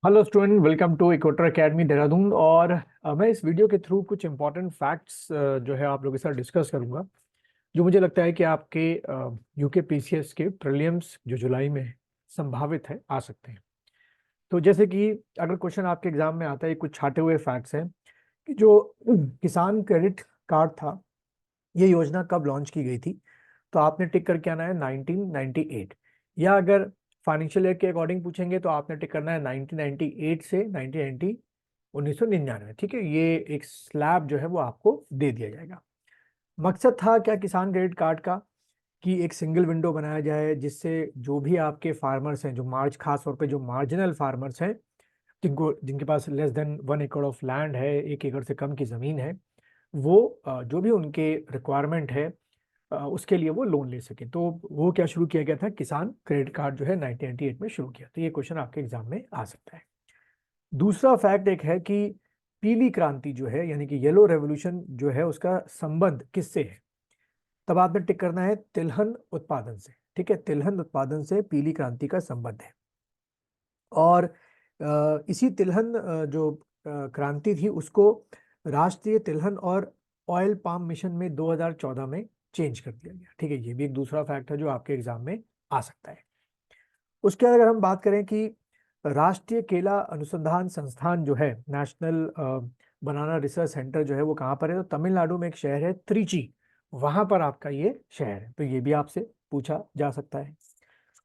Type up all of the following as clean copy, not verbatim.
Hello student, welcome to Equator Academy Dehradun. और मैं इस वीडियो के थ्रू कुछ इंपॉर्टेंट फैक्ट्स जो है आप लोगों के साथ डिस्कस करूंगा, जो मुझे लगता है कि आपके यूके पीसीएस के प्रीलिम्स जो जुलाई में संभावित है आ सकते हैं। तो जैसे कि अगर क्वेश्चन आपके एग्जाम में आता है, कुछ छाटे हुए फैक्ट्स हैं कि जो किसान क्रेडिट कार्ड था, ये योजना कब लॉन्च की गई थी। तो आपने टिक करके आना है 1998, या अगर फाइनेंशियल ईयर के अकॉर्डिंग पूछेंगे तो आपने टिक करना है 1998 से 1999। ठीक है, ये एक स्लैब जो है वो आपको दे दिया जाएगा। मकसद था क्या किसान क्रेडिट कार्ड का, कि एक सिंगल विंडो बनाया जाए जिससे जो भी आपके फार्मर्स हैं, जो खास तौर पे जो मार्जिनल फार्मर्स हैं, जिनके पास लेस देन 1 एकड़ ऑफ लैंड है, 1 एकड़ से कम की जमीन है, वो जो भी उनके रिक्वायरमेंट है उसके लिए वो लोन ले सके। तो वो क्या शुरू किया गया था, किसान क्रेडिट कार्ड जो है 1998 में शुरू किया। तो ये क्वेश्चन आपके एग्जाम में आ सकता है। दूसरा फैक्ट एक है कि पीली क्रांति जो है, यानी कि येलो रेवोल्यूशन जो है, उसका संबंध किससे है। तब आपने टिक करना है तिलहन उत्पादन से। ठीक है, तिलहन उत्पादन से पीली क्रांति का संबंध है। और इसी तिलहन जो क्रांति थी, उसको राष्ट्रीय तिलहन और ऑयल पाम मिशन में 2014 में चेंज कर दिया गया। ठीक है, ये भी एक दूसरा फैक्ट है जो आपके एग्जाम में आ सकता है। उसके बाद अगर हम बात करें कि राष्ट्रीय केला अनुसंधान संस्थान जो है, नेशनल बनाना रिसर्च सेंटर जो है, वो कहाँ पर है, तो तमिलनाडु में एक शहर है त्रिची, वहां पर आपका ये शहर है। तो ये भी आपसे पूछा जा सकता है।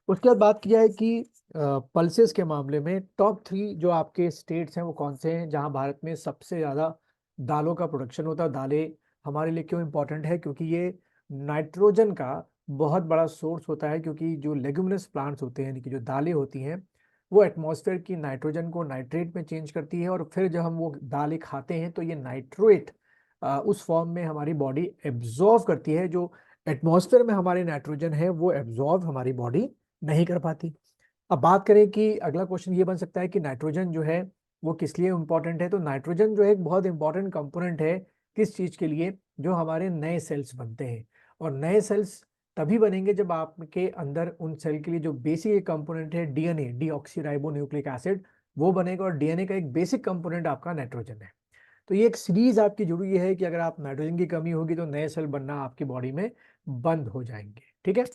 उसके बाद बात किया है कि पल्सेस के मामले में टॉप 3 जो आपके स्टेट्स हैं वो कौन से हैं जहां भारत में सबसे ज़्यादा दालों का प्रोडक्शन होता है। दालें हमारे लिए क्यों इंपॉर्टेंट है, क्योंकि ये नाइट्रोजन का बहुत बड़ा सोर्स होता है। क्योंकि जो लेग्यूमिनस प्लांट्स होते हैं, यानी कि जो दालें होती हैं, वो एटमॉस्फेयर की नाइट्रोजन को नाइट्रेट में चेंज करती है, और फिर जब हम वो दालें खाते हैं तो ये नाइट्रेट उस फॉर्म में हमारी बॉडी एब्जॉर्व करती है। जो एटमॉस्फेयर में हमारी नाइट्रोजन है वो एब्जॉर्व हमारी बॉडी नहीं कर पाती। अब बात करें कि अगला क्वेश्चन ये बन सकता है कि नाइट्रोजन जो है वो किस लिए इंपॉर्टेंट है। तो नाइट्रोजन जो है एक बहुत इंपॉर्टेंट कंपोनेंट है, किस चीज के लिए, जो हमारे नए सेल्स बनते हैं। और नए सेल्स तभी बनेंगे जब आपके अंदर उन सेल के लिए जो बेसिक कंपोनेंट है, डीएनए, डीऑक्सी न्यूक्लिक एसिड, वो बनेगा। और डीएनए का एक बेसिक कंपोनेंट आपका नाइट्रोजन है। तो ये एक सीरीज आपकी जरूरी है कि अगर आप नाइट्रोजन की कमी होगी तो नए सेल बनना आपकी बॉडी में बंद हो जाएंगे। ठीक है।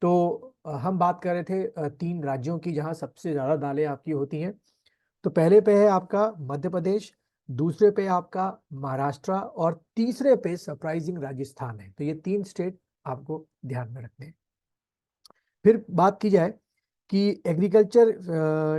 तो हम बात कर रहे थे 3 राज्यों की जहां सबसे ज्यादा दालें आपकी होती हैं। तो पहले पे है आपका मध्य प्रदेश, दूसरे पे आपका महाराष्ट्र, और तीसरे पे सरप्राइजिंग राजस्थान है। तो ये 3 स्टेट आपको ध्यान में रखने हैं। फिर बात की जाए कि एग्रीकल्चर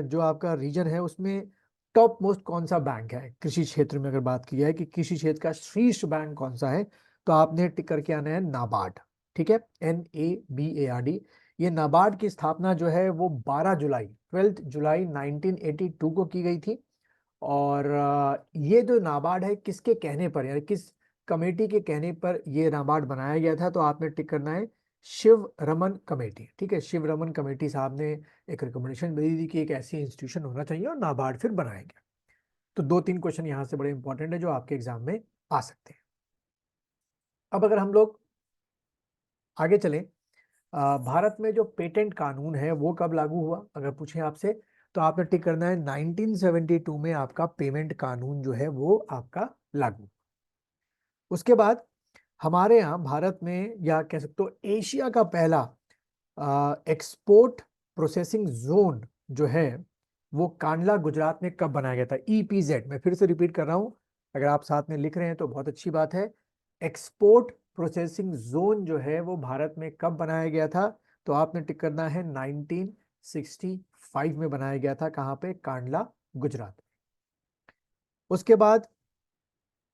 जो आपका रीजन है उसमें टॉप मोस्ट कौन सा बैंक है कृषि क्षेत्र में। अगर बात की जाए कि कृषि क्षेत्र का शीर्ष बैंक कौन सा है, तो आपने टिक करके आना है नाबार्ड। ठीक है, NABARD। ये नाबार्ड की स्थापना जो है वो 12 जुलाई 1982 को की गई थी। और ये जो नाबार्ड है, किसके कहने पर, यानी किस कमेटी के कहने पर ये नाबार्ड बनाया गया था, तो आपने टिक करना है शिव रमन कमेटी। ठीक है, शिव रमन कमेटी साहब ने एक रिकमेंडेशन भेजी थी कि एक ऐसी इंस्टीट्यूशन होना चाहिए, और नाबार्ड फिर बनाया गया। तो 2-3 क्वेश्चन यहाँ से बड़े इंपॉर्टेंट है जो आपके एग्जाम में आ सकते हैं। अब अगर हम लोग आगे चलें, भारत में जो पेटेंट कानून है वो कब लागू हुआ, अगर पूछें आपसे, तो आपने टिक करना है 1972 में आपका पेमेंट कानून जो है वो आपका लागू। उसके बाद हमारे यहाँ भारत में, या कह सकते हो एशिया का पहला एक्सपोर्ट प्रोसेसिंग जोन जो है वो कांडला गुजरात में कब बनाया गया था। EPZ, मैं फिर से रिपीट कर रहा हूं, अगर आप साथ में लिख रहे हैं तो बहुत अच्छी बात है। एक्सपोर्ट प्रोसेसिंग जोन जो है वो भारत में कब बनाया गया था, तो आपने टिक करना है 1965 में बनाया गया था। कहाँ पे, कांडला गुजरात। उसके बाद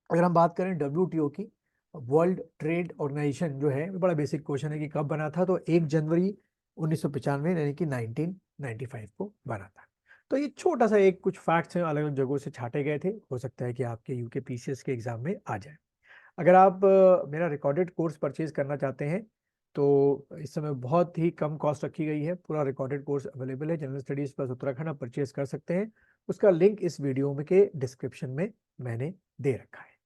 अगर हम बात करें WTO की, वर्ल्ड ट्रेड ऑर्गेनाइजेशन जो है, बड़ा बेसिक क्वेश्चन है कि कब बना था, तो 1 जनवरी 1995 यानी कि 1995 को बना था। तो ये छोटा सा एक कुछ फैक्ट्स हैं, अलग अलग जगहों से छाटे गए थे, हो सकता है कि आपके यूके पीसीएस के एग्जाम में आ जाए। अगर आप मेरा रिकॉर्डेड कोर्स परचेज करना चाहते हैं तो इस समय बहुत ही कम कॉस्ट रखी गई है। पूरा रिकॉर्डेड कोर्स अवेलेबल है, जनरल स्टडीज प्लस उत्तराखंड, आप परचेज कर सकते हैं। उसका लिंक इस वीडियो में के डिस्क्रिप्शन में मैंने दे रखा है।